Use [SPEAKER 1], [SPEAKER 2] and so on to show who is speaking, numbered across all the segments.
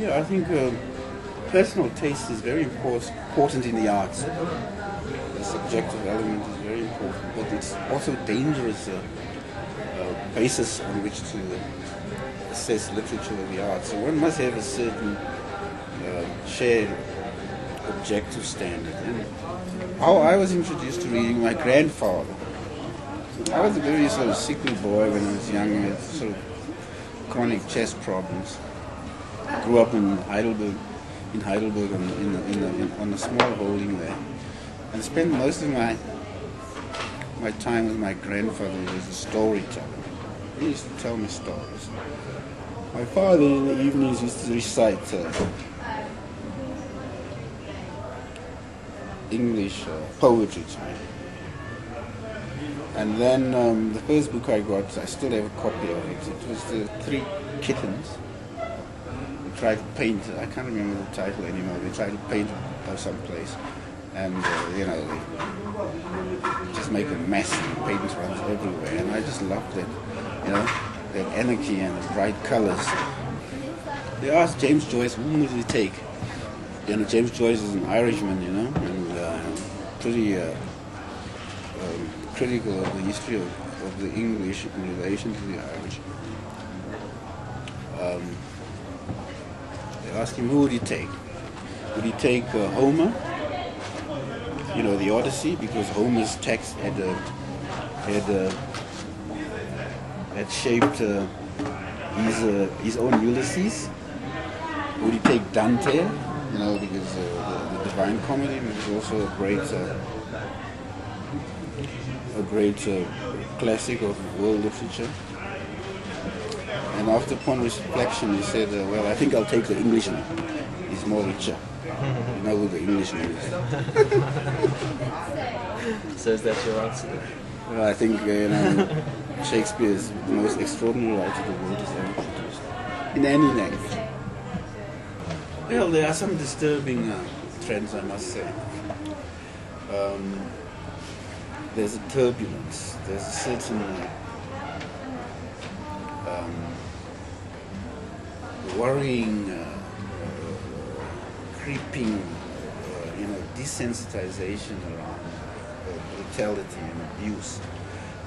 [SPEAKER 1] Yeah, I think personal taste is very important in the arts. The subjective element is very important, but it's also dangerous basis on which to assess literature or the arts. So one must have a certain shared objective standard. And how I was introduced to reading, my grandfather. I was a very sort of sickly boy when I was young. I had sort of chronic chest problems. Grew up in Heidelberg, on a small holding there, and spent most of my time with my grandfather, who was a storyteller. He used to tell me stories. My father in the evenings used to recite English poetry to me. And then the first book I got, I still have a copy of it. It was The Three Kittens. They tried to paint, I can't remember the title anymore, they tried to paint someplace. And, they just make a mess, and paint runs everywhere. And I just loved it, that anarchy and the bright colors. They asked James Joyce, whom would he take? James Joyce is an Irishman, and pretty critical of the history of the English in relation to the Irish. They asked him, who would he take? Would he take Homer? The Odyssey, because Homer's text had shaped his own Ulysses. Would he take Dante? Because the Divine Comedy was also a great classic of world literature. And after upon reflection, he said, "Well, I think I'll take the Englishman. He's more richer." You know who the Englishman is.
[SPEAKER 2] So is that your answer?
[SPEAKER 1] Well, I think Shakespeare is the most extraordinary writer the world has ever produced in any language. Well, there are some disturbing trends, I must say. There's a turbulence. There's a certain worrying, creeping, desensitization around brutality and abuse.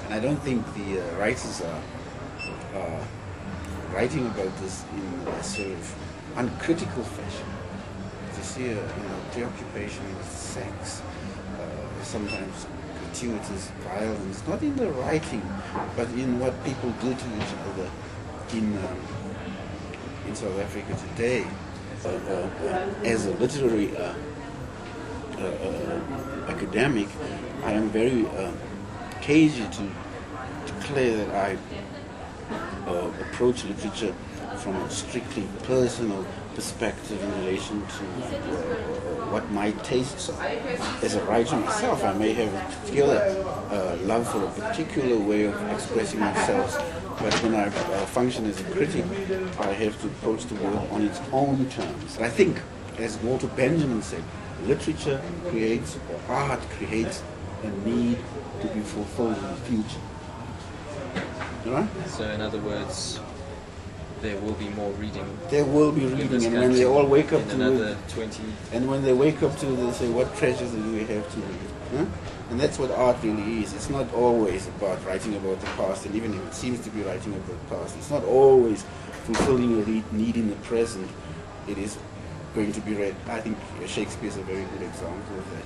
[SPEAKER 1] And I don't think the writers are writing about this in a sort of uncritical fashion. You see a preoccupation with sex, sometimes gratuitous violence, not in the writing, but in what people do to each other in South Africa today. As a literary academic, I am very cagey to declare that I approach literature from a strictly personal perspective in relation to what my tastes are. As a writer myself, I may have a particular love for a particular way of expressing myself, but when I function as a critic, I have to approach the work on its own terms. And I think, as Walter Benjamin said, literature creates, or art creates, a need to be fulfilled in the future. Right?
[SPEAKER 2] So in other words, there will be more reading.
[SPEAKER 1] There will be reading, and when they all wake up to
[SPEAKER 2] another
[SPEAKER 1] it,
[SPEAKER 2] 20.
[SPEAKER 1] and when they wake up to it, they say, "What treasures do we have to read?" Huh? And that's what art really is. It's not always about writing about the past, and even if it seems to be writing about the past, it's not always fulfilling a need in the present. It is going to be read. I think Shakespeare is a very good example of that.